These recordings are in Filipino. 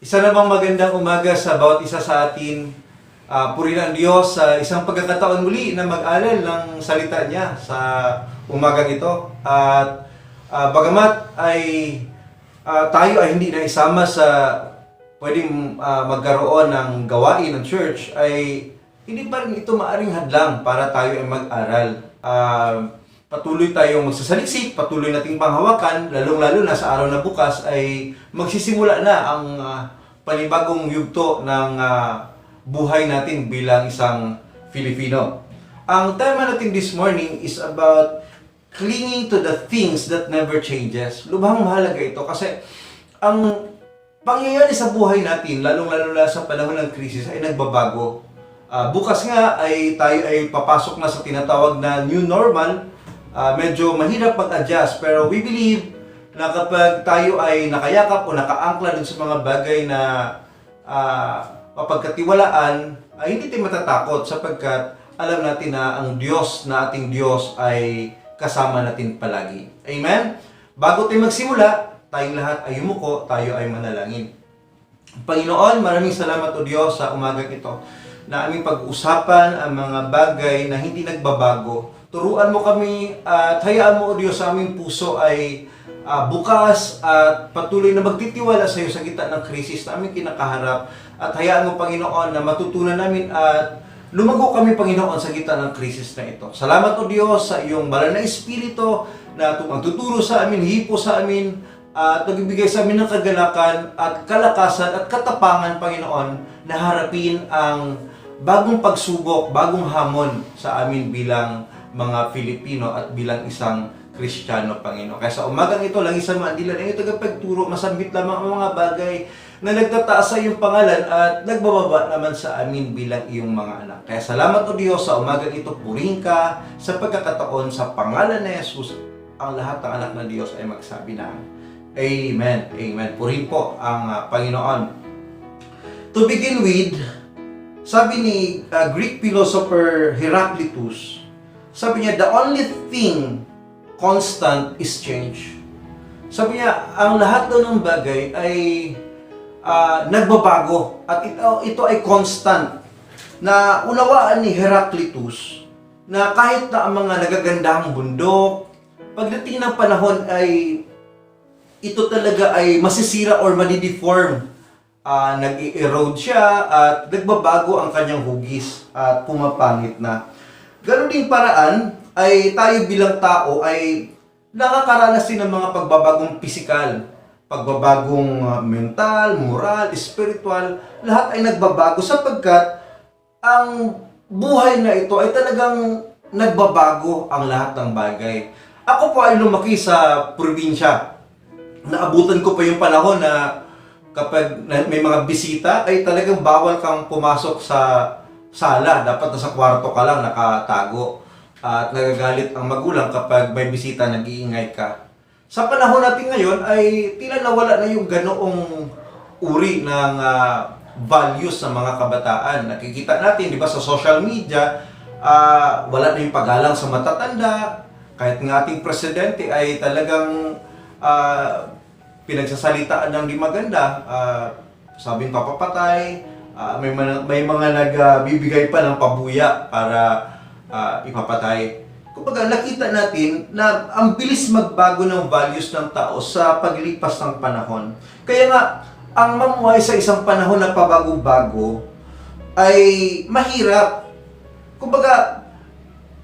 Isa na bang magandang umaga sa bawat isa sa atin. Purihin ang Diyos sa isang pagkakataon muli na mag-aral ng salita niya sa umagang ito. At bagamat ay tayo ay hindi na isama sa pwedeng magkaroon ng gawain ng church, ay hindi pa rin ito maaring hadlang para tayo ay mag-aral. Patuloy tayong magsasaliksik, patuloy nating panghawakan, lalong-lalo na sa araw na bukas ay magsisimula na ang panibagong yugto ng buhay natin bilang isang Filipino. Ang tema natin this morning is about clinging to the things that never changes. Lubhang mahalaga ito kasi ang pangyayari sa buhay natin, lalong-lalo na sa panahon ng krisis, ay nagbabago. Bukas nga ay tayo ay papasok na sa tinatawag na new normal. Medyo mahirap mag-adjust, pero we believe na kapag tayo ay nakayakap o nakaangkla dun sa mga bagay na mapagkatiwalaan, ay hindi tayo matatakot sapagkat alam natin na ang Diyos na ating Diyos ay kasama natin palagi. Amen? Bago tayo magsimula, tayong lahat ay yumuko, tayo ay manalangin. Panginoon, maraming salamat o Diyos sa umagang ito na aming pag-usapan ang mga bagay na hindi nagbabago. Turuan mo kami at hayaan mo o Diyos sa aming puso ay bukas at patuloy na magtitiwala sa iyo sa gitna ng krisis na aming kinakaharap. At hayaan mo, Panginoon, na matutunan namin at lumago kami, Panginoon, sa gitna ng krisis na ito. Salamat o Diyos sa iyong banal na Espiritu na magtuturo sa amin, hipo sa amin, at nagbibigay sa amin ng kagalakan at kalakasan at katapangan, Panginoon, na harapin ang bagong pagsubok, bagong hamon sa amin bilang mga Filipino at bilang isang Kristiyano, Panginoon. Kaya sa umagang ito, lang isang maandilan ang iyong tagapagturo, masambit lamang ang mga bagay na nagtataas sa iyong pangalan at nagbababa naman sa amin bilang iyong mga anak. Kaya salamat o Diyos sa umagang ito, purihin ka sa pagkakataon sa pangalan ni Jesus. Ang lahat ng anak ng Diyos ay magsabi na Amen. Amen. Purihin po ang Panginoon. To begin with, sabi ni Greek philosopher Heraclitus, sabi niya, the only thing constant is change. Sabi niya, ang lahat daw ng bagay ay nagbabago at ito ay constant. Na unawaan ni Heraclitus na kahit na ang mga nagagandahang bundok, pagdating ng panahon ay ito talaga ay masisira or madideform. Nag-erode siya at nagbabago ang kanyang hugis at pumapangit na. Ganon din paraan ay tayo bilang tao ay nakakaranas din ng mga pagbabagong pisikal, pagbabagong mental, moral, spiritual, lahat ay nagbabago sapagkat ang buhay na ito ay talagang nagbabago ang lahat ng bagay. Ako po ay lumaki sa probinsya. Naabutan ko pa yung panahon na kapag may mga bisita ay talagang bawal kang pumasok sa sala. Dapat nasa kwarto ka lang nakatago. At nagagalit ang magulang kapag may bisita, nag-iingay ka. Sa panahon natin ngayon ay tila nawala na yung ganoong uri ng values ng mga kabataan. Nakikita natin, di ba, sa social media, wala na yung paggalang sa matatanda. Kahit nga ating presidente ay talagang pinagsasalitaan ng di maganda, sabing papapatay, may mga nagbibigay pa ng pabuya para ipapatay. Kumbaga, nakita natin na ang bilis magbago ng values ng tao sa paglipas ng panahon. Kaya nga, ang mamuhay sa isang panahon na pabago-bago ay mahirap. Kumbaga,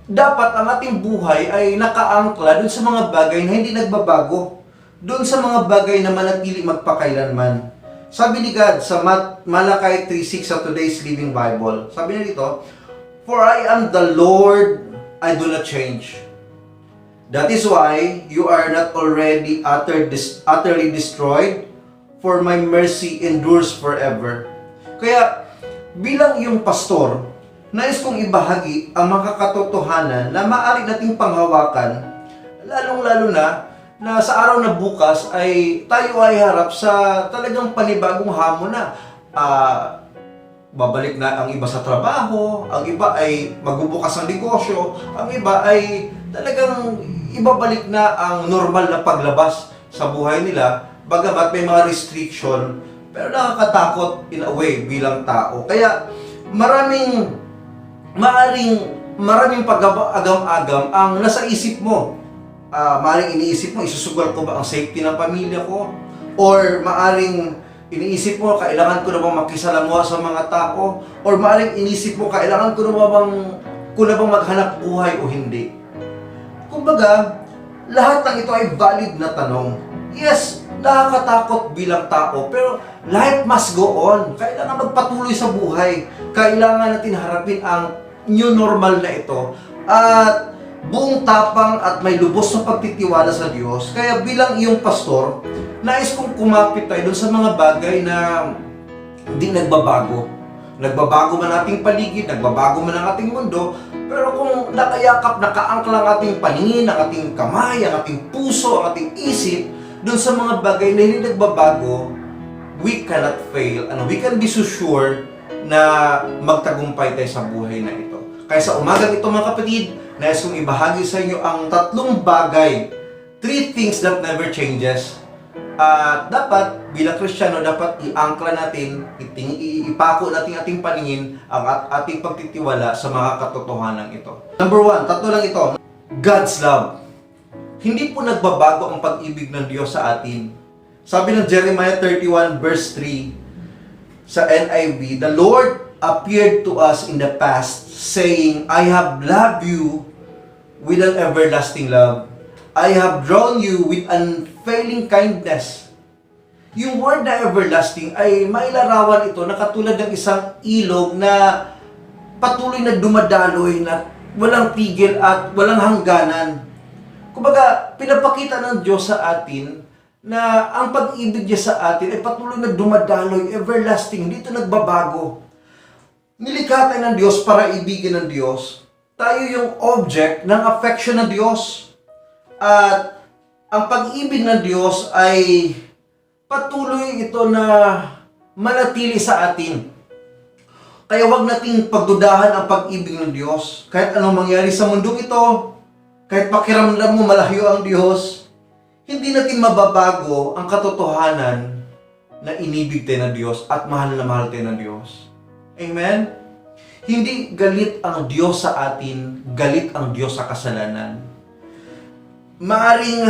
dapat ang ating buhay ay nakaangkla dun sa mga bagay na hindi nagbabago. Dun sa mga bagay na manatili magpakailanman. Sabi ni God sa Malachi 3:6 sa Today's Living Bible, sabi niya dito, "For I am the Lord, I do not change. That is why you are not already utterly destroyed, for my mercy endures forever." Kaya, bilang iyong pastor, nais kong ibahagi ang mga katotohanan na maaari nating panghawakan, lalong-lalo na sa araw na bukas ay tayo ay harap sa talagang panibagong hamon na babalik na ang iba sa trabaho, ang iba ay magbubukas ng negosyo, ang iba ay talagang ibabalik na ang normal na paglabas sa buhay nila, bagamat may mga restriction pero nakakatakot in a way bilang tao. Kaya maraming pag-agam-agam ang nasa isip mo. Maaaring iniisip mo, isusugal ko ba ang safety ng pamilya ko? Or maaaring iniisip mo, kailangan ko na bang makisalamuha sa mga tao? Or maaaring iniisip mo, kailangan ko na bang maghanap buhay o hindi? Kumbaga, lahat ng ito ay valid na tanong. Yes, nakakatakot bilang tao, pero life must go on. Kailangan magpatuloy sa buhay. Kailangan natin harapin ang new normal na ito. At buong tapang at may lubos na pagtitiwala sa Diyos. Kaya bilang iyong pastor, nais kong kumapit tayo dun sa mga bagay na hindi nagbabago. Nagbabago man ating paligid, nagbabago man ang ating mundo, pero kung nakayakap, nakaangkla ang ating paningin, ang ating kamay, ang ating puso, ang ating isip, dun sa mga bagay na hindi nagbabago, we cannot fail. We can be so sure na magtagumpay tayo sa buhay na ito. Kaya sa umagang ito mga kapatid, nais kong ibahagi sa inyo ang 3 bagay, 3 things that never changes. At dapat, bilang Kristiyano, dapat iangkla natin, ipako natin ating paningin ang ating pagtitiwala sa mga katotohanan ito. Number 1, 3 lang ito. God's love. Hindi po nagbabago ang pag-ibig ng Diyos sa atin. Sabi ng Jeremiah 31 verse 3 sa NIV, "The Lord appeared to us in the past, saying, I have loved you with an everlasting love. I have drawn you with unfailing kindness." Yung word na everlasting ay mailarawan ito na katulad ng isang ilog na patuloy na dumadaloy na walang tigil at walang hangganan. Kumbaga, pinapakita ng Diyos sa atin na ang pag-ibig niya sa atin ay patuloy na dumadaloy, everlasting, hindi ito nagbabago. Nilikha tayo ng Diyos para ibigin ng Diyos. Tayo yung object ng affection ng Diyos. At ang pag-ibig ng Diyos ay patuloy ito na manatili sa atin. Kaya huwag nating pagdudahan ang pag-ibig ng Diyos. Kahit anong mangyari sa mundong ito, kahit pakiramdam mo malayo ang Diyos, hindi natin mababago ang katotohanan na inibig tayo ng Diyos at mahal na mahal tayo ng Diyos. Amen? Hindi galit ang Diyos sa atin, galit ang Diyos sa kasalanan. Maaring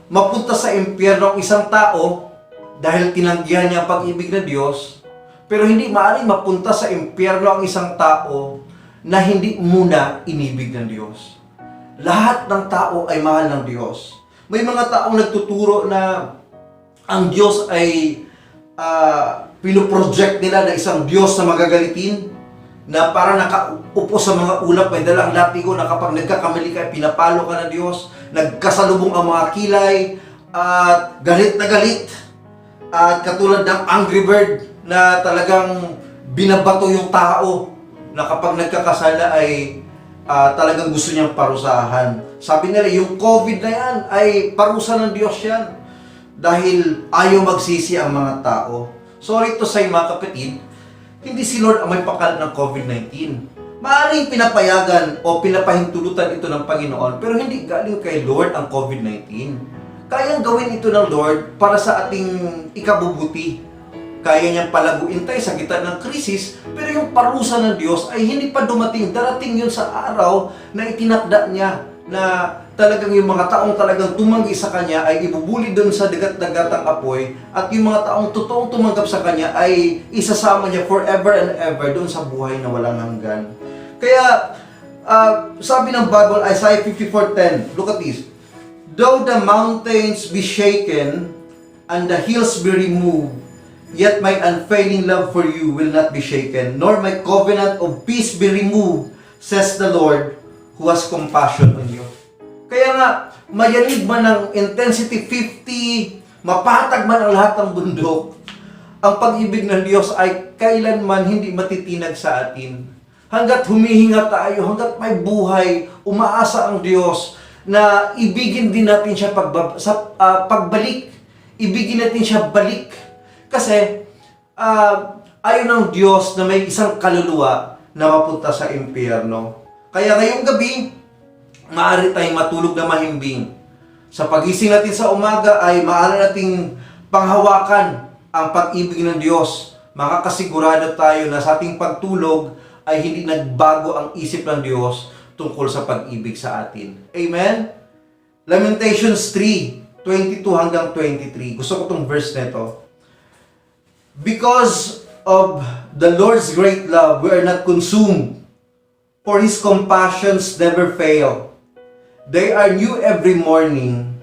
mapunta sa impyerno ang isang tao dahil tinanggihan niya ang pag-ibig ng Diyos, pero hindi maaring mapunta sa impyerno ang isang tao na hindi muna inibig ng Diyos. Lahat ng tao ay mahal ng Diyos. May mga taong nagtuturo na ang Diyos ay pinoproject nila na isang Diyos na magagalitin, na parang nakaupo sa mga ulap, may dalang latigo na kapag nagkakamali ka, pinapalo ka ng Diyos, nagkasalubong ang mga kilay, at galit na galit, at katulad ng Angry Bird na talagang binabato yung tao, na kapag nagkakasala ay talagang gusto niyang parusahan. Sabi nila, yung COVID na yan ay parusa ng Diyos yan, dahil ayaw magsisi ang mga tao. Sorry to say mga kapatid, hindi si Lord ang may pakal ng COVID-19. Maaaring pinapayagan o pinapahintulutan ito ng Panginoon, pero hindi galing kay Lord ang COVID-19. Kayang gawin ito ng Lord para sa ating ikabubuti. Kaya niyang palaguin tayo sa gitna ng krisis, pero yung parusa ng Diyos ay hindi pa dumating. Darating yun sa araw na itinakda niya na talagang yung mga taong talagang tumanggi sa Kanya ay ibubuli doon sa dagat-dagatang apoy, at yung mga taong totoong tumanggap sa Kanya ay isasama niya forever and ever doon sa buhay na walang hanggan. Kaya, sabi ng Bible, Isaiah 54:10, look at this. "Though the mountains be shaken and the hills be removed, yet my unfailing love for you will not be shaken, nor my covenant of peace be removed, says the Lord, who has compassion on you." Kaya nga, mayanig man ang intensity 50, mapatag man ang lahat ng bundok, ang pag-ibig ng Diyos ay kailanman hindi matitinag sa atin. Hanggat humihinga tayo, hanggat may buhay, umaasa ang Diyos na ibigin din natin siya pagbalik. Ibigin natin siya balik. Kasi, ayaw ng Diyos na may isang kaluluwa na mapunta sa impyerno. Kaya ngayong gabi, maaari tayong matulog na mahimbing. Sa pagising natin sa umaga ay maaari nating panghawakan ang pag-ibig ng Diyos, makakasigurado tayo na sa ating pagtulog ay hindi nagbago ang isip ng Diyos tungkol sa pag-ibig sa atin. Amen? Lamentations 3:22 hanggang 23. Gusto ko itong verse nito. Because of the Lord's great love, we are not consumed, for His compassions never fail. They are new every morning.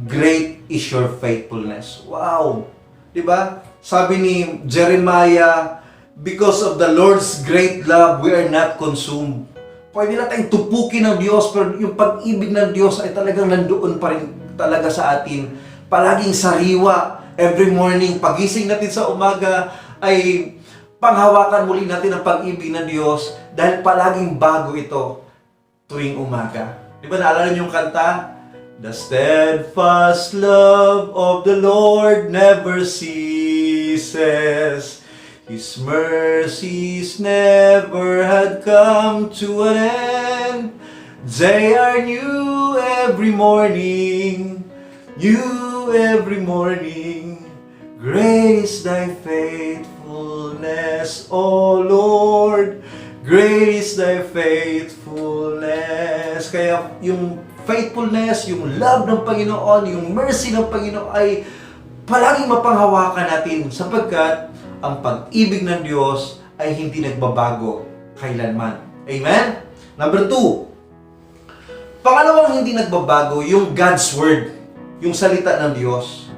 Great is your faithfulness. Wow! Diba? Sabi ni Jeremiah, because of the Lord's great love, we are not consumed. Pwede na tayong tupukin ng Diyos, pero yung pag-ibig ng Diyos ay talagang nandoon pa rin talaga sa atin. Palaging sariwa. Every morning, pagising natin sa umaga, ay panghawakan muli natin ang pag-ibig ng Diyos dahil palaging bago ito tuwing umaga. Di ba naalala niyo yung kanta? The steadfast love of the Lord never ceases. His mercies never had come to an end. They are new every morning, new every morning. Great is thy faithfulness, O Lord. Great is thy faithfulness. Kaya yung faithfulness, yung love ng Panginoon, yung mercy ng Panginoon ay palaging mapanghawakan natin sapagkat ang pag-ibig ng Diyos ay hindi nagbabago kailanman. Amen? Number 2. Pangalawang hindi nagbabago, yung God's Word, yung salita ng Diyos.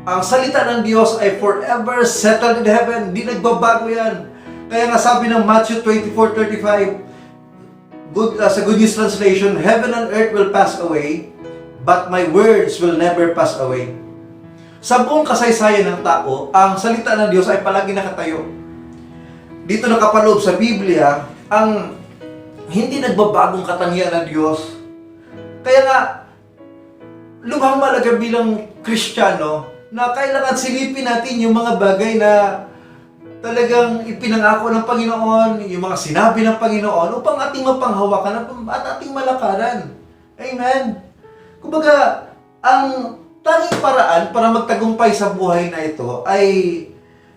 Ang salita ng Diyos ay forever settled in heaven. Hindi nagbabago yan. Kaya nga sabi ng Matthew 24:35, sa Good News Translation, Heaven and earth will pass away, but my words will never pass away. Sa buong kasaysayan ng tao, ang salita ng Diyos ay palagi nakatayo. Dito nakapaloob sa Biblia, ang hindi nagbabagong katangian ng Diyos. Kaya nga, lubhang malaga bilang Kristiyano, na kailangan silipin natin yung mga bagay na talagang ipinangako ng Panginoon, yung mga sinabi ng Panginoon, upang ating mapanghawakan at ating malakaran. Amen? Kumbaga, ang tanging paraan para magtagumpay sa buhay na ito ay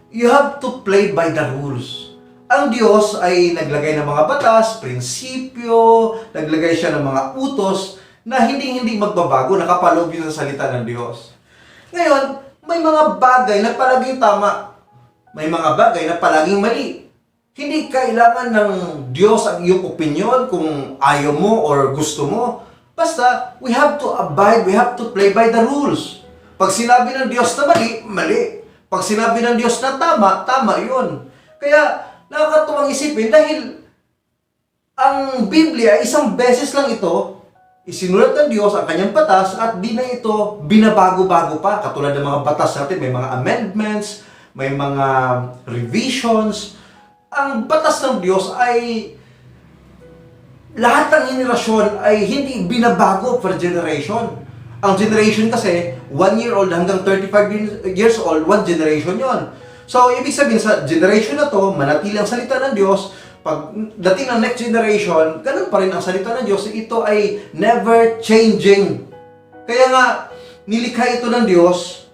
you have to play by the rules. Ang Diyos ay naglagay ng mga batas, prinsipyo, naglagay siya ng mga utos na hindi magbabago, nakapaloob yun sa salita ng Diyos. Ngayon, may mga bagay na palaging tama. May mga bagay na palaging mali. Hindi kailangan ng Diyos ang iyong opinion kung ayaw mo or gusto mo. Basta, we have to abide, we have to play by the rules. Pag sinabi ng Diyos na mali, mali. Pag sinabi ng Diyos na tama, tama yun. Kaya, nakakatuwang isipin dahil ang Biblia, isang beses lang ito, isinulat ng Diyos ang kanyang batas at di na ito binabago-bago pa. Katulad ng mga batas natin, may mga amendments, may mga revisions. Ang batas ng Diyos ay lahat ng henerasyon ay hindi binabago per generation. Ang generation kasi, 1 year old hanggang 35 years old, 1 generation yon. So, ibig sabihin sa generation na to, manatili ang salita ng Diyos. Pag dating ng next generation, ganun pa rin ang salita ng Diyos. Ito ay never changing. Kaya nga, nilikha ito ng Diyos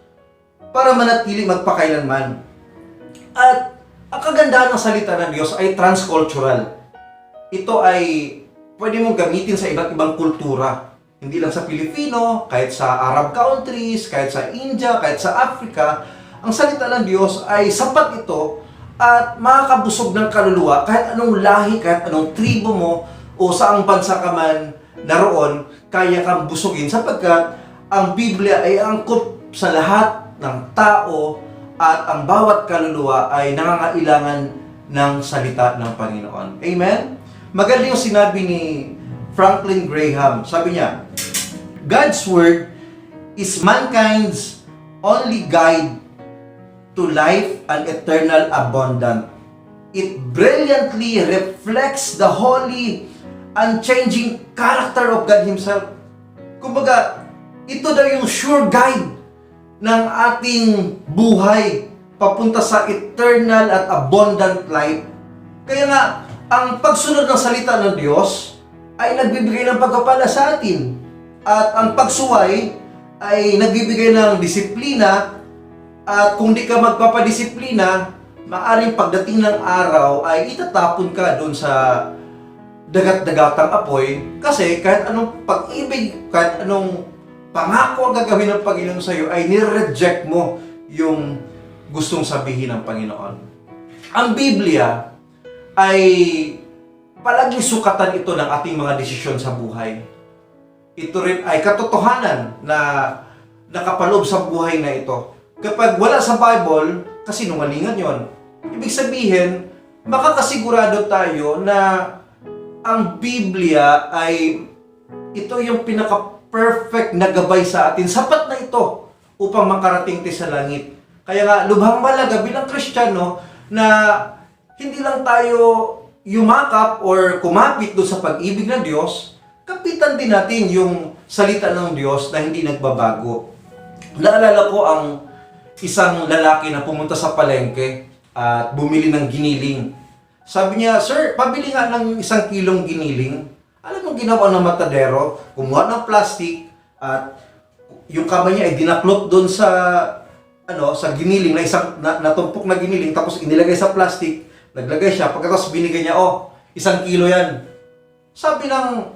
para manatili magpakailanman. At ang kagandahan ng salita ng Diyos ay transcultural. Ito ay pwede mong gamitin sa iba't ibang kultura. Hindi lang sa Pilipino, kahit sa Arab countries, kahit sa India, kahit sa Africa, ang salita ng Diyos ay sapat ito at makakabusog ng kaluluwa kahit anong lahi, kahit anong tribo mo o saang bansa ka man naroon, kaya kang busugin sapagkat ang Biblia ay angkop sa lahat ng tao at ang bawat kaluluwa ay nangangailangan ng salita ng Panginoon. Amen? Maganda yung sinabi ni Franklin Graham. Sabi niya, God's Word is mankind's only guide to life and eternal abundance. It brilliantly reflects the holy, unchanging character of God Himself. Kumbaga, ito daw yung sure guide ng ating buhay papunta sa eternal at abundant life. Kaya nga, ang pagsunod ng salita ng Diyos ay nagbibigay ng pagpapala sa atin. At ang pagsuway ay nagbibigay ng disiplina At kung di ka magpapadisiplina, maaring pagdating ng araw ay itatapon ka doon sa dagat-dagatang apoy kasi kahit anong pag-ibig, kahit anong pangako ang gagawin ng Panginoon sa iyo ay nire-reject mo yung gustong sabihin ng Panginoon. Ang Biblia ay palaging sukatan ito ng ating mga desisyon sa buhay. Ito rin ay katotohanan na nakapaloob sa buhay na ito. Kapag wala sa Bible, kasinungalingan yon. Ibig sabihin, makakasigurado tayo na ang Biblia ay ito yung pinaka-perfect na gabay sa atin. Sapat na ito upang makarating tayo sa langit. Kaya nga, lubhang malaga bilang Kristiyano na hindi lang tayo yumakap or kumapit doon sa pag-ibig ng Diyos, kapitan din natin yung salita ng Diyos na hindi nagbabago. Naalala ko ang isang lalaki na pumunta sa palengke at bumili ng giniling. Sabi niya, "Sir, pabili nga ng 1 kilong giniling." Alam mo ginawa ng matadero? Kumuha ng plastic at yung kamay niya ay dinaklot doon sa sa giniling na isang natumpok na giniling, tapos inilagay sa plastic, naglagay siya, pagkatapos binigay niya, 1 kilo yan. Sabi ng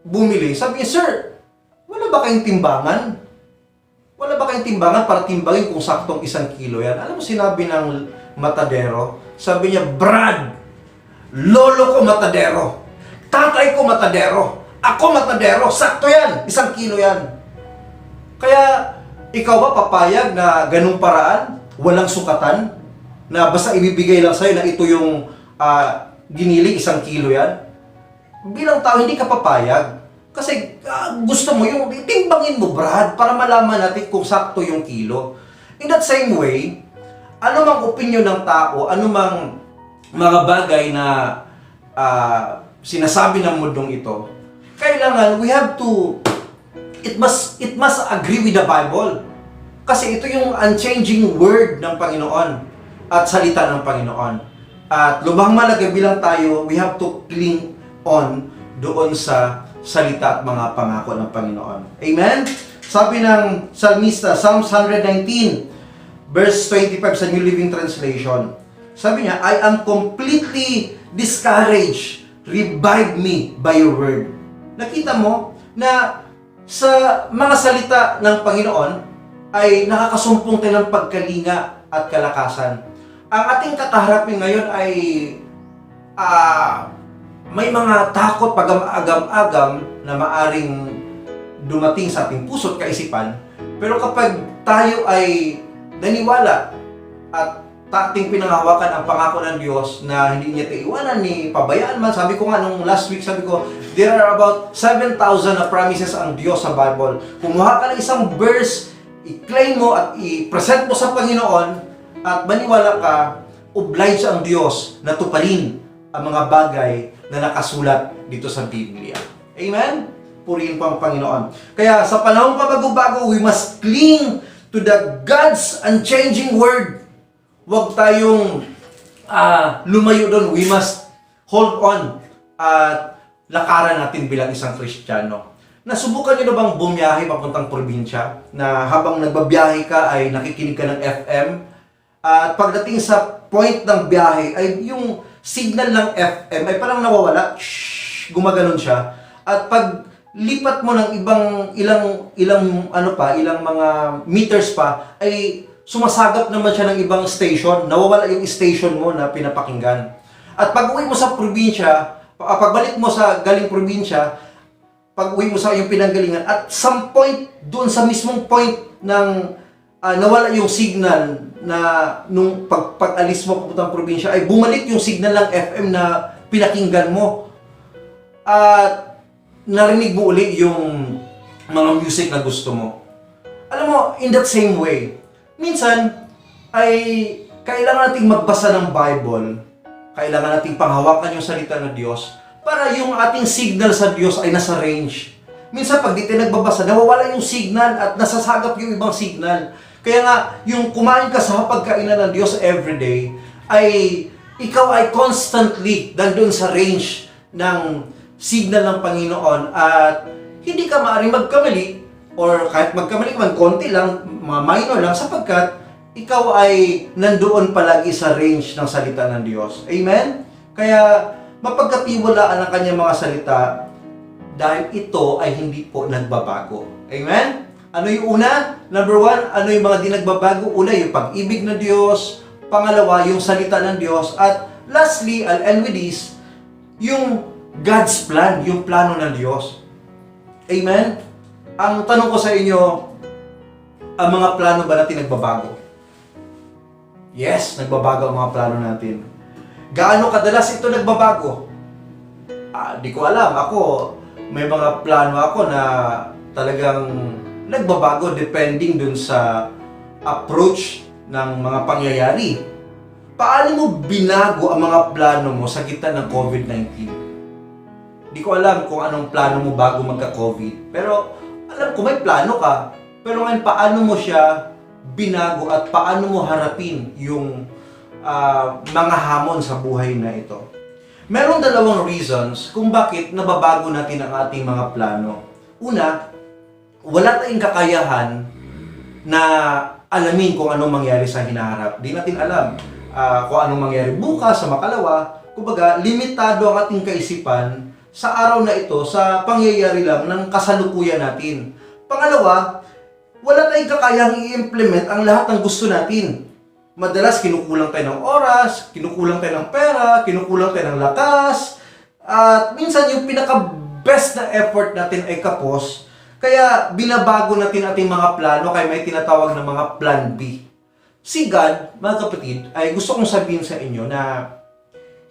bumili, sabi niya, "Sir, wala ba kayong timbangan? Wala ba kayong timbangan para timbangin kung saktong 1 kilo yan?" Alam mo sinabi ng matadero? Sabi niya, "Brad, lolo ko matadero, tatay ko matadero, ako matadero, sakto yan, 1 kilo yan." Kaya, ikaw ba papayag na ganung paraan, walang sukatan, na basta ibibigay lang sa'yo na ito yung giniling, 1 kilo yan? Bilang tao, hindi ka papayag. Kasi gusto mo yung timbangin mo, Brad, para malaman natin kung sakto yung kilo. In that same way, anumang opinion ng tao, anumang mga bagay na sinasabi ng mundong ito, kailangan it must agree with the Bible. Kasi ito yung unchanging word ng Panginoon at salita ng Panginoon. At lubhang malaga bilang tayo, we have to cling on doon sa salita at mga pangako ng Panginoon. Amen? Sabi ng Psalmista, Psalms 119, verse 25 sa New Living Translation. Sabi niya, "I am completely discouraged. Revive me by your word." Nakita mo na sa mga salita ng Panginoon ay nakakasumpong tayo ng pagkalinga at kalakasan. Ang ating kakaharapin ngayon ay may mga takot, pag-agam-agam na maaring dumating sa ating puso at kaisipan. Pero kapag tayo ay naniwala at ating pinanghawakan ang pangako ng Diyos na hindi niya tayo iwanan ni pabayaan man. Sabi ko nga nung last week, sabi ko, there are about 7,000 na promises ang Diyos sa Bible. Kumuha ka ng isang verse, i-claim mo at i-present mo sa Panginoon at maniwala ka, oblige ang Diyos na tuparin ang mga bagay na nakasulat dito sa Biblia. Amen? Purihin po ang Panginoon. Kaya sa panahong pabago-bago, we must cling to the God's unchanging word. Huwag tayong lumayo doon. We must hold on at lakaran natin bilang isang Kristiyano. Nasubukan niyo na bang bumiyahe papuntang probinsya na habang nagbabiyahe ka ay nakikinig ka ng FM at pagdating sa point ng biyahe ay yung signal ng FM ay parang nawawala, gumaganon siya. At pag lipat mo ng ilang mga meters pa ay sumasagap naman siya ng ibang station, nawawala yung station mo na pinapakinggan. At pag uwi mo sa probinsya, pagbalik mo sa galing probinsya, pag uwi mo sa iyong pinanggalingan, at some point, doon sa mismong point ng nawala yung signal na nung pag-alis mo papuntang probinsya, ay bumalik yung signal ng FM na pinakinggan mo. At narinig mo uli yung mga music na gusto mo. Alam mo, in that same way, minsan ay kailangan nating magbasa ng Bible, kailangan nating panghawakan yung salita ng Diyos para yung ating signal sa Diyos ay nasa range. Minsan pag di tayo nagbabasa, nawawala yung signal at nasasagap yung ibang signal. Kaya nga, yung kumain ka sa hapagkainan ng Diyos everyday, ay ikaw ay constantly nandun sa range ng signal ng Panginoon at hindi ka maaaring magkamali or kahit magkamali ka man, konti lang, minor lang sapagkat ikaw ay nandoon palagi sa range ng salita ng Diyos. Amen? Kaya mapagkatiwalaan ang kanyang mga salita dahil ito ay hindi po nagbabago. Amen? Ano yung una? Number one, ano yung mga di nagbabago? Una, yung pag-ibig ng Diyos. Pangalawa, yung salita ng Diyos. At lastly, I'll end with this, yung God's plan, yung plano ng Diyos. Amen? Ang tanong ko sa inyo, ang mga plano ba natin nagbabago? Yes, nagbabago ang mga plano natin. Gaano kadalas ito nagbabago? Di ko alam. Ako, may mga plano ako na talagang nagbabago depending dun sa approach ng mga pangyayari. Paano mo binago ang mga plano mo sa gitna ng COVID-19? Di ko alam kung anong plano mo bago magka-COVID. Pero alam ko may plano ka. Pero ngayon, paano mo siya binago at paano mo harapin yung mga hamon sa buhay na ito? Meron dalawang reasons kung bakit nababago natin ang ating mga plano. Una, wala tayong kakayahan na alamin kung anong mangyari sa hinaharap. Di natin alam kung anong mangyari bukas sa makalawa. Kumbaga, limitado ang ating kaisipan sa araw na ito sa pangyayari lang ng kasalukuyan natin. Pangalawa, wala tayong kakayang i-implement ang lahat ng gusto natin. Madalas, kinukulang tayo ng oras, kinukulang tayo ng pera, kinukulang tayo ng lakas, at minsan yung pinaka-best na effort natin ay kapos, kaya binabago natin ating mga plano, kaya may tinatawag na mga plan B. Si God, mga kapatid, ay gusto kong sabihin sa inyo na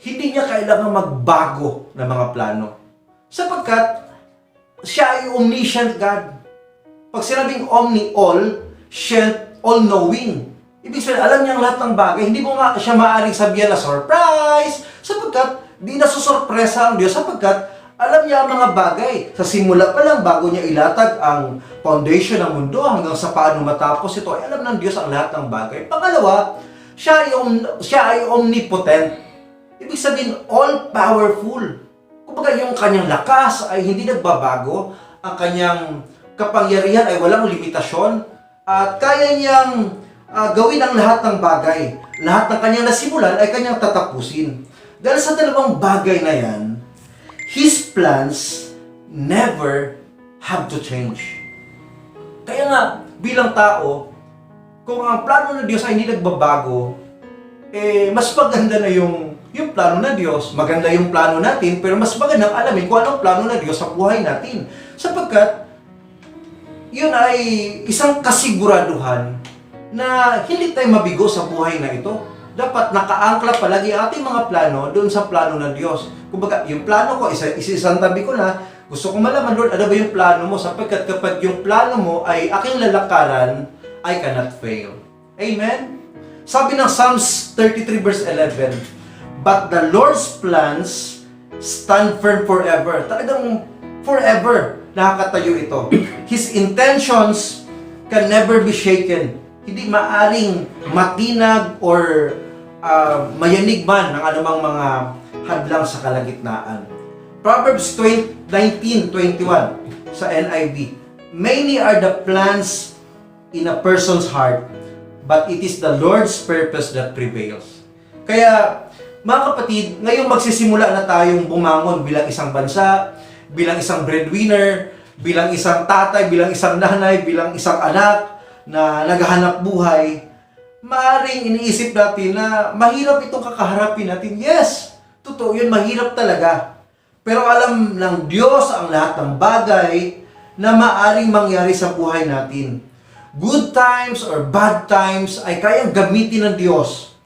hindi niya kailangan magbago ng mga plano. Sapagkat siya ay omniscient God. Pag sinabing omni, all, sient, all-knowing. Ibig sabihin, alam niya ang lahat ng bagay. Hindi mo nga siya maaaring sabihan na surprise, sapagkat di nasusurpresa ang Diyos, sapagkat alam niya ang mga bagay. Sa simula pa lang, bago niya ilatag ang foundation ng mundo hanggang sa paano matapos ito, ay alam ng Diyos ang lahat ng bagay. Pangalawa, siya ay omnipotent. Ibig sabihin, all-powerful. Kumbaga, yung kanyang lakas ay hindi nagbabago. Ang kanyang kapangyarihan ay walang limitasyon. At kaya niyang gawin ang lahat ng bagay. Lahat ng kanyang nasimulan ay kanyang tatapusin. Dahil sa dalawang bagay na yan, His plans never have to change. Kaya nga, bilang tao, kung ang plano ng Diyos ay hindi nagbabago, mas maganda na yung plano ng Diyos. Maganda yung plano natin, pero mas magandang alamin kung anong plano ng Diyos sa buhay natin. Sapagkat, yun ay isang kasiguraduhan na hindi tayo mabigo sa buhay na ito. Dapat nakaangkla palagi ang ating mga plano doon sa plano ng Diyos. Kumbaga, yung plano ko, isang tabi ko na, gusto kong malaman, Lord, ano ba yung plano mo? Sapagkat kapag yung plano mo ay aking lalakaran, I cannot fail. Amen? Sabi ng Psalms 33 verse 11, but the Lord's plans stand firm forever. Talagang forever nakakatayo ito. His intentions can never be shaken. Hindi maaring matinag or mayanig man ng anumang mga hadlang sa kalagitnaan. Proverbs 19:21 sa NIV. Many are the plans in a person's heart, but it is the Lord's purpose that prevails. Kaya, mga kapatid, ngayong magsisimula na tayong bumangon bilang isang bansa, bilang isang breadwinner, bilang isang tatay, bilang isang nanay, bilang isang anak na naghahanap buhay, maaaring iniisip natin na mahirap itong kakaharapin natin. Yes, totoo yun, mahirap talaga. Pero alam ng Diyos ang lahat ng bagay na maaaring mangyari sa buhay natin. Good times or bad times ay kayang gamitin ng Diyos.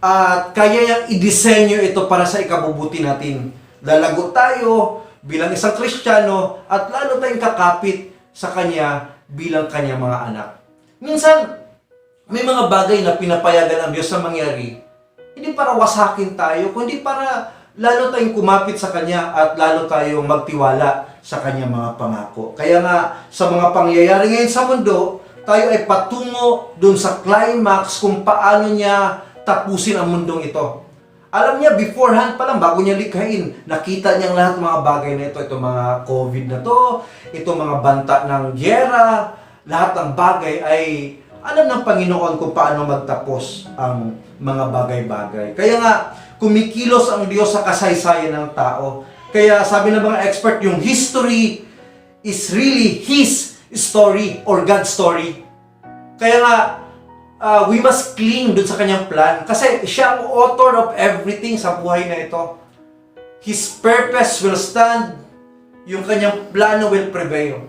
At kaya niyang i-disenyo ito para sa ikabubuti natin. Lalago tayo bilang isang Kristiyano at lalo tayong kakapit sa Kanya bilang Kanyang mga anak. Minsan, may mga bagay na pinapayagan ng Diyos na mangyari, hindi para wasakin tayo, kundi para lalo tayong kumapit sa Kanya at lalo tayong magtiwala sa Kanyang mga pangako. Kaya nga, sa mga pangyayari ngayon sa mundo, tayo ay patungo dun sa climax kung paano niya tapusin ang mundong ito. Alam niya, beforehand pa lang, bago niya likhain, nakita niya lahat ng mga bagay na ito. Itong mga COVID na to, itong mga banta ng gyera, lahat ng bagay ay alam ng Panginoon kung paano magtapos ang mga bagay-bagay. Kaya nga, kumikilos ang Diyos sa kasaysayan ng tao. Kaya sabi ng mga expert, yung history is really His story or God's story. Kaya nga, we must cling dun sa kanyang plan. Kasi siya ang author of everything sa buhay na ito. His purpose will stand. Yung kanyang plano will prevail.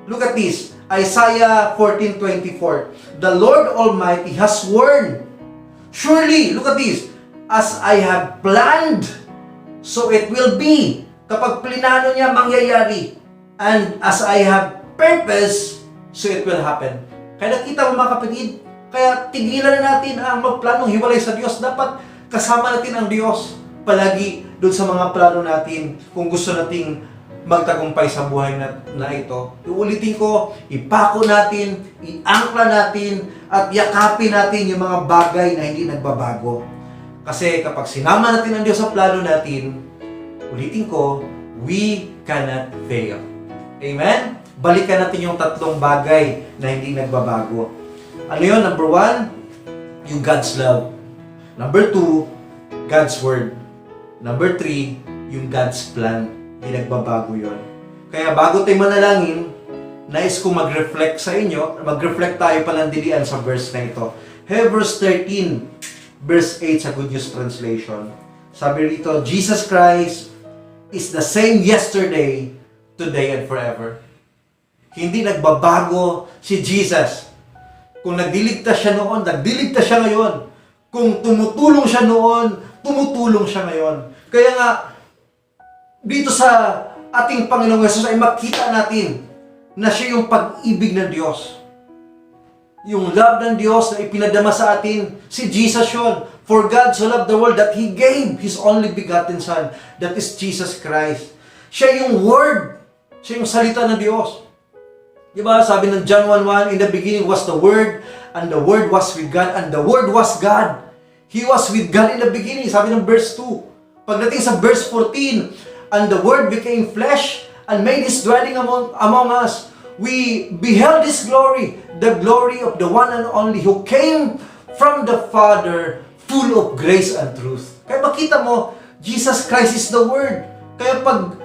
Look at this. Isaiah 14:24. The Lord Almighty has sworn. Surely, look at this. As I have planned, so it will be. Kapag plinano niya, mangyayari. And as I have purpose, so it will happen. Kaya nakita mo mga kapatid, kaya tigilan na natin ang magplanong hiwalay sa Diyos. Dapat kasama natin ang Diyos palagi doon sa mga plano natin kung gusto nating magtagumpay sa buhay na ito. Uulitin ko, ipako natin, iangkla natin, at yakapin natin yung mga bagay na hindi nagbabago. Kasi kapag sinama natin ang Diyos sa plano natin, ulitin ko, we cannot fail. Amen? Balikan natin yung tatlong bagay na hindi nagbabago. Ano yun? Number 1, yung God's love. Number 2, God's word. Number 3, yung God's plan. Hindi nagbabago yun. Kaya bago tayo manalangin, nais ko mag-reflect sa inyo, mag-reflect tayo palandilian sa verse na ito. Hebrews 13, verse 8 sa Good News Translation. Sabi rito, Jesus Christ is the same yesterday, today, and forever. Hindi nagbabago si Jesus. Kung nagdiligtas siya noon, nagdiligtas siya ngayon. Kung tumutulong siya noon, tumutulong siya ngayon. Kaya nga, dito sa ating Panginoong Yesus ay makita natin na siya yung pag-ibig ng Diyos. Yung love ng Diyos na ipinadama sa atin, si Jesus yun. For God so loved the world that He gave His only begotten Son, that is Jesus Christ. Siya yung Word. Siya yung salita ng Diyos. Diba? Sabi ng John 1:1, in the beginning was the Word, and the Word was with God, and the Word was God. He was with God in the beginning. Sabi ng verse 2. Pagdating sa verse 14, and the Word became flesh and made His dwelling among us. We beheld His glory, the glory of the one and only who came from the Father, full of grace and truth. Kaya makita mo, Jesus Christ is the Word. Kaya pag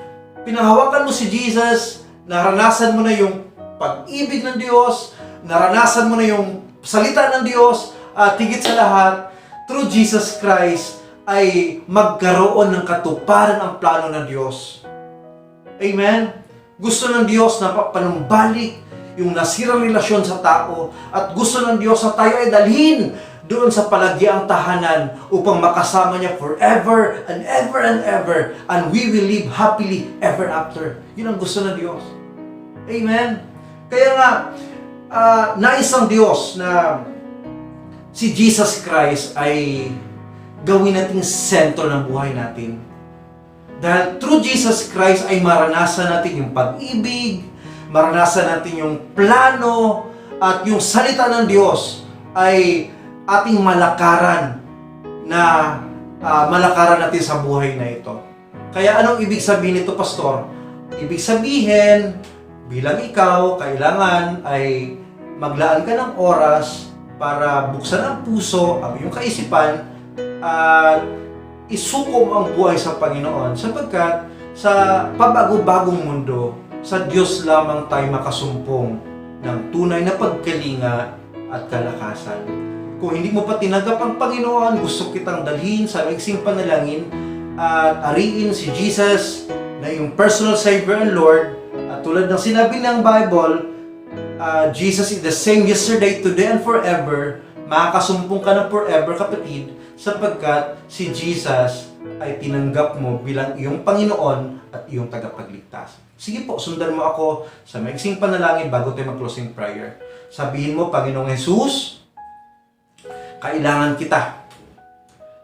pinanghawakan mo si Jesus, naranasan mo na yung pag-ibig ng Diyos, naranasan mo na yung salita ng Diyos, at higit sa lahat, through Jesus Christ, ay magkaroon ng katuparan ang plano ng Diyos. Amen? Gusto ng Diyos na panumbalik yung nasirang relasyon sa tao, at gusto ng Diyos na tayo ay dalhin doon sa palagiang tahanan upang makasama niya forever and ever and ever, and we will live happily ever after. Yun ang gusto ng Diyos. Amen? Kaya nga, nais ng Diyos na si Jesus Christ ay gawin nating sentro ng buhay natin. Dahil through Jesus Christ ay maranasan natin yung pag-ibig, maranasan natin yung plano, at yung salita ng Diyos ay ating malakaran na malakaran natin sa buhay na ito. Kaya anong ibig sabihin nito, Pastor? Ibig sabihin, bilang ikaw, kailangan ay maglaan ka ng oras para buksan ang puso, ang iyong kaisipan, at isukom ang buhay sa Panginoon, sapagkat sa pabago-bagong mundo, sa Diyos lamang tayo makasumpong ng tunay na pagkalinga at kalakasan. Kung hindi mo pa tinanggap ang Panginoon, gusto kitang dalhin sa maiksing panalangin at ariin si Jesus na yung personal Savior and Lord. At tulad ng sinabi ng Bible, Jesus is the same yesterday, today, and forever. Makakasumpong ka ng forever, kapatid, sapagkat si Jesus ay tinanggap mo bilang iyong Panginoon at iyong tagapagligtas. Sige po, sundan mo ako sa maiksing panalangin bago tayo mag-closing prayer. Sabihin mo, Panginoong Jesus, kailangan kita.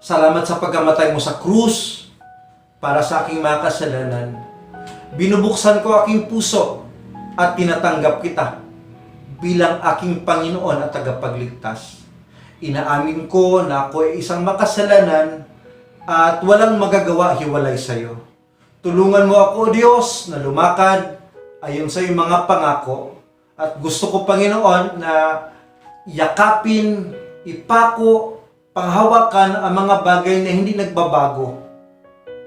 Salamat sa pagkamatay mo sa krus para sa aking mga kasalanan. Binubuksan ko aking puso at tinatanggap kita bilang aking Panginoon at tagapagligtas. Inaamin ko na ako ay isang makasalanan at walang magagawa hiwalay sa iyo. Tulungan mo ako, Diyos, na lumakad ayon sa iyong mga pangako. At gusto ko, Panginoon, na yakapin, ipako, panghawakan ang mga bagay na hindi nagbabago.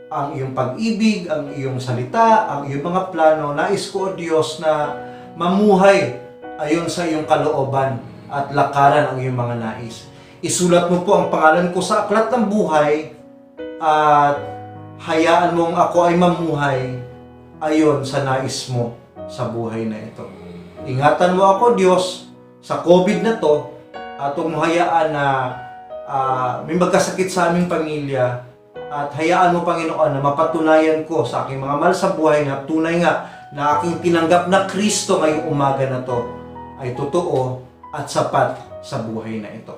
Ang iyong pag-ibig, ang iyong salita, ang iyong mga plano, nais ko, O Diyos, na mamuhay ayon sa iyong kalooban at lakaran ang iyong mga nais. Isulat mo po ang pangalan ko sa aklat ng buhay at hayaan mong ako ay mamuhay ayon sa nais mo sa buhay na ito. Ingatan mo ako, Diyos, sa COVID na to, at huwag mo hayaan na may magkasakit sa aming pamilya, at hayaan mo, Panginoon, na mapatunayan ko sa aking mga mahal sa buhay na tunay nga na aking tinanggap na Kristo ngayong umaga na to ay totoo at sapat sa buhay na ito.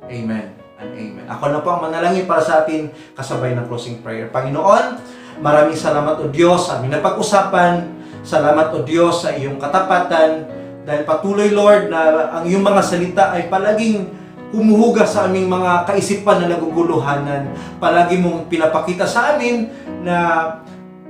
Amen and amen. Ako na po ang manalangin para sa atin kasabay ng closing prayer. Panginoon, maraming salamat, O Diyos, sa aming napag-usapan. Salamat, O Diyos, sa iyong katapatan. Dahil patuloy, Lord, na ang iyong mga salita ay palaging humuhugas sa aming mga kaisipan na naguguluhanan. Palagi mong pinapakita sa amin na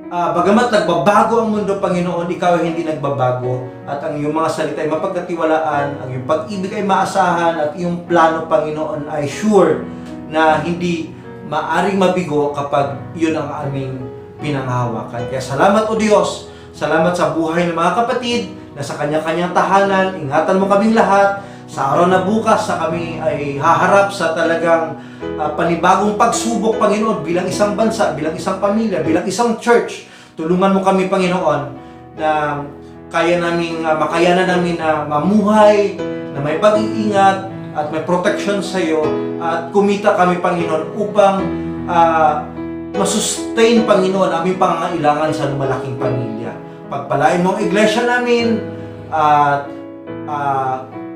bagamat nagbabago ang mundo, Panginoon, ikaw ay hindi nagbabago. At ang iyong mga salita ay mapagkatiwalaan, ang iyong pag-ibig ay maasahan, at iyong plano, Panginoon, ay sure na hindi maaring mabigo kapag yun ang aming pinanghahawakan. Kaya salamat, O Diyos. Salamat sa buhay ng mga kapatid na sa kanya-kanyang tahanan. Ingatan mo kaming lahat. Sa araw na bukas na kami ay haharap sa talagang panibagong pagsubok, Panginoon, bilang isang bansa, bilang isang pamilya, bilang isang church. Tulungan mo kami, Panginoon, na makayanan namin na mamuhay, na may pag-iingat at may protection sa iyo, at kumita kami, Panginoon, upang masustain, Panginoon, aming pangangailangan sa lumalaking pamilya. Pagpalain mo ang iglesia namin at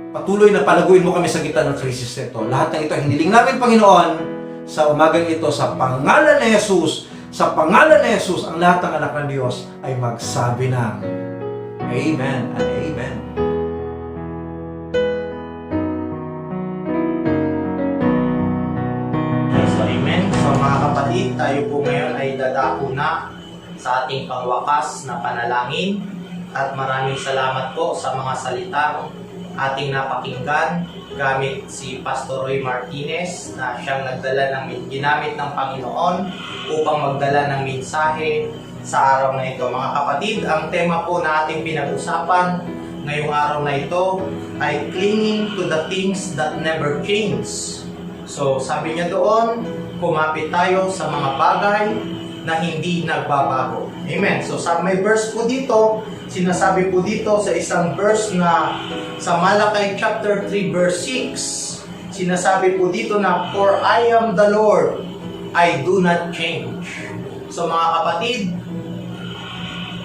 patuloy na palaguin mo kami sa gitna ng krisis nito. Lahat ng ito ay hiniling namin, Panginoon, sa umagang ito, sa pangalan ni Jesus. Sa pangalan ni Jesus, ang lahat ng anak ng Diyos ay magsabi ng Amen and Amen. So, Amen. So, mga kapatid, tayo po ngayon ay dadako na sa ating pangwakas na panalangin. At maraming salamat po sa mga salita ating napakinggan gamit si Pastor Roy Martinez na siyang ginamit ng Panginoon upang magdala ng mensahe sa araw na ito. Mga kapatid, ang tema po na ating pinag-usapan ngayong araw na ito ay clinging to the things that never change. So, sabi niya doon, kumapit tayo sa mga bagay na hindi nagbabago. Amen. So, may verse po dito, sinasabi po dito sa isang verse na sa Malakay chapter 3 verse 6, sinasabi po dito na, For I am the Lord, I do not change. So mga kapatid,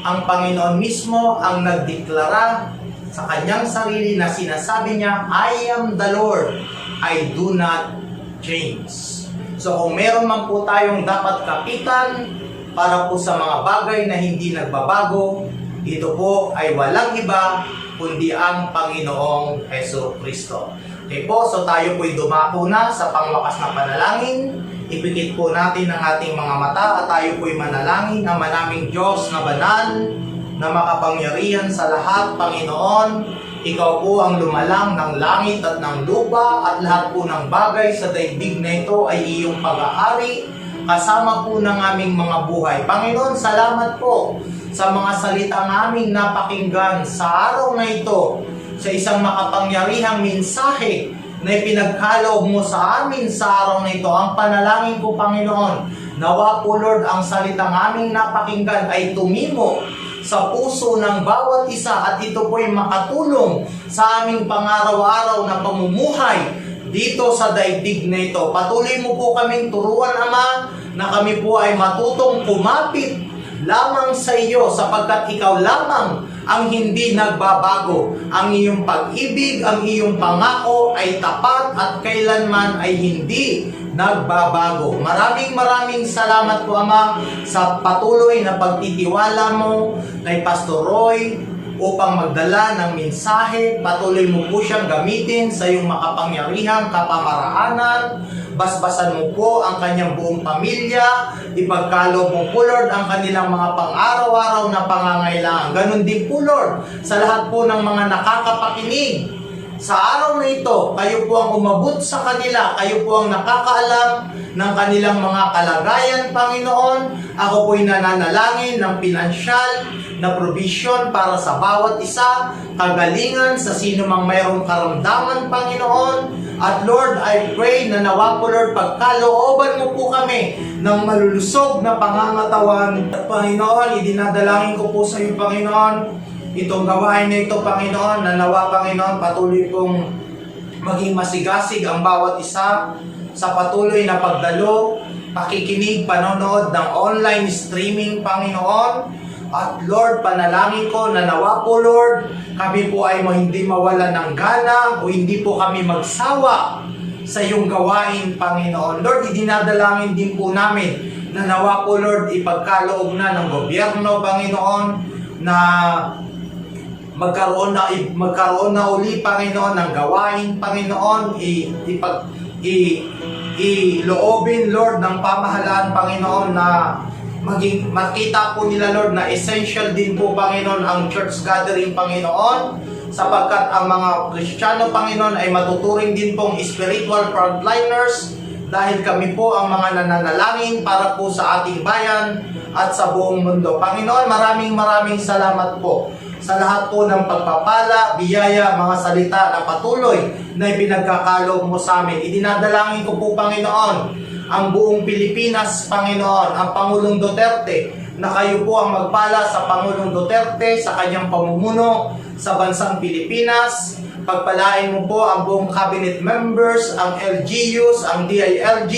ang Panginoon mismo ang nagdeklara sa kanyang sarili na sinasabi niya, I am the Lord, I do not change. So kung meron man po tayong dapat kapitan para po sa mga bagay na hindi nagbabago, ito po ay walang iba kundi ang Panginoong Jesucristo. Okay po, so tayo po'y dumako na sa pangwakas na panalangin. Ipikit po natin ang ating mga mata at tayo po'y manalangin ang manaming Diyos na banal, na makapangyarihan sa lahat, Panginoon. Ikaw po ang lumalang ng langit at ng lupa, at lahat po ng bagay sa daigdig na ito ay iyong pag-aari, kasama po ng aming mga buhay. Panginoon, salamat po sa mga salita naming napakinggan sa araw na ito, sa isang makapangyarihang mensahe na ipinagkaloob mo sa amin sa araw na ito. Ang panalangin ko, Panginoon, nawa po, Lord, ang salitang aming napakinggan ay tumimo sa puso ng bawat isa, at ito po ay makatulong sa aming pangaraw-araw na pamumuhay dito sa daigdig na ito. Patuloy mo po kaming turuan, Ama, na kami po ay matutong kumapit lamang sa iyo, sapagkat ikaw lamang ang hindi nagbabago. Ang iyong pag-ibig, ang iyong pangako ay tapat at kailanman ay hindi nagbabago. Maraming salamat po, Ama, sa patuloy na pagtitiwala mo kay Pastor Roy upang magdala ng mensahe. Patuloy mo po siyang gamitin sa iyong makapangyarihang kapamaraanan. Basbasan mo po ang kanyang buong pamilya. Ipagkaloob mo po, Lord, ang kanilang mga pang-araw-araw na pangangailangan. Ganon din po, Lord, sa lahat po ng mga nakakapakinig Sa araw na ito, kayo po ang umabot sa kanila, kayo po ang nakakaalam ng kanilang mga kalagayan, Panginoon. Ako po'y nananalangin ng pinansyal na provision para sa bawat isa, kagalingan sa sino mang mayroong karamdaman, Panginoon. At Lord, I pray na nawa po, Lord, pagkalooban mo po kami ng malulusog na pangangatawan. At Panginoon, idinadalangin ko po sa iyo, Panginoon, itong gawain na ito, Panginoon, na nawa, Panginoon, patuloy pong maging masigasig ang bawat isa sa patuloy na pagdalo, pakikinig, panonood ng online streaming, Panginoon. At Lord, panalangin ko na nawa po, Lord, kami po ay hindi mawala ng gana o hindi po kami magsawa sa iyong gawain, Panginoon. Lord, idinadalangin din po namin na nawa po, Lord, ipagkaloob na ng gobyerno, Panginoon, na magkaroon na uli, Panginoon, ng gawain, Panginoon, iloobin, Lord, ng pamahalaan, Panginoon, na maging makita po nila, Lord, na essential din po, Panginoon, ang church gathering, Panginoon, sapagkat ang mga Kristiyano, Panginoon, ay matuturing din pong spiritual frontliners dahil kami po ang mga nananalangin para po sa ating bayan at sa buong mundo. Panginoon, maraming salamat po sa lahat po ng pagpapala, biyaya, mga salita na patuloy na ipinagkakaloob mo sa amin. Idinadalangin ko po, Panginoon, ang buong Pilipinas, Panginoon, ang Pangulong Duterte, na kayo po ang magpala sa Pangulong Duterte sa kanyang pamumuno sa bansang Pilipinas. Pagpalain mo po ang buong cabinet members, ang LGUs, ang DILG,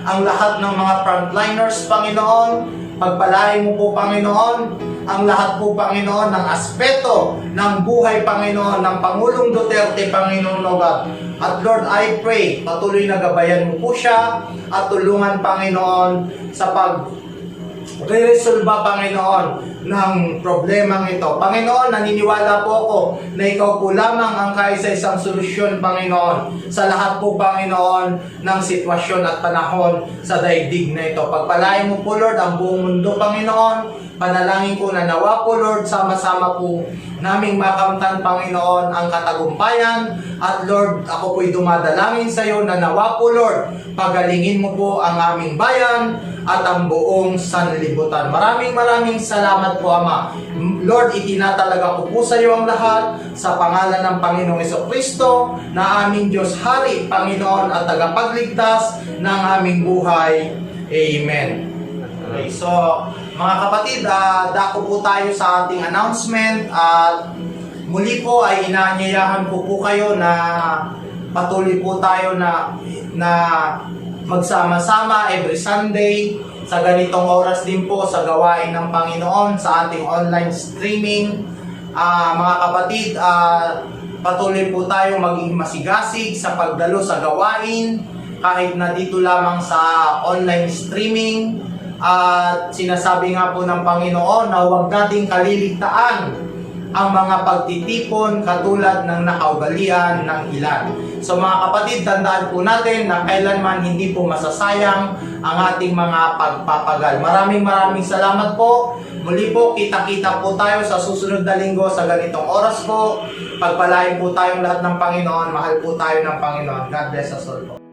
ang lahat ng mga frontliners, Panginoon. Pagpalain mo po, Panginoon, ang lahat po, Panginoon, ng aspeto ng buhay, Panginoon, ng Pangulong Duterte, Panginoon, O God. At Lord, I pray, patuloy na gabayan mo po siya at tulungan, Panginoon, sa pag-resolba, Panginoon, ng problemang ito. Panginoon, naniniwala po ako na ikaw po lamang ang kaisa-isang solusyon, Panginoon, sa lahat po, Panginoon, ng sitwasyon at panahon sa daigdig na ito. Pagpalain mo po, Lord, ang buong mundo, Panginoon. Panalangin ko na nawa po, Lord, sama-sama po naming makamtan, Panginoon, ang katagumpayan. At Lord, ako po'y dumadalangin sa iyo na nawa po, Lord, pagalingin mo po ang aming bayan at ang buong sanlibutan. Maraming salamat po, Ama. Lord, itinatalaga ko po sa iyo ang lahat sa pangalan ng Panginoong Jesucristo na aming Diyos Hari, Panginoon at tagapagligtas ng aming buhay. Amen. Okay, so mga kapatid, dako po tayo sa ating announcement at muli po ay inaanyayahan ko po kayo na patuloy po tayo na magsama-sama every Sunday sa ganitong oras din po sa gawain ng Panginoon sa ating online streaming. Mga kapatid, patuloy po tayo maging masigasig sa pagdalo sa gawain kahit na dito lamang sa online streaming. At sinasabi nga po ng Panginoon na huwag nating kaliligtaan ang mga pagtitipon katulad ng nakaugalian ng ilan. So mga kapatid, tandaan po natin na kailanman hindi po masasayang ang ating mga pagpapagal. Maraming salamat po. Muli po, kita-kita po tayo sa susunod na linggo sa ganitong oras po. Pagpalain po tayong lahat ng Panginoon. Mahal po tayo ng Panginoon. God bless us all po.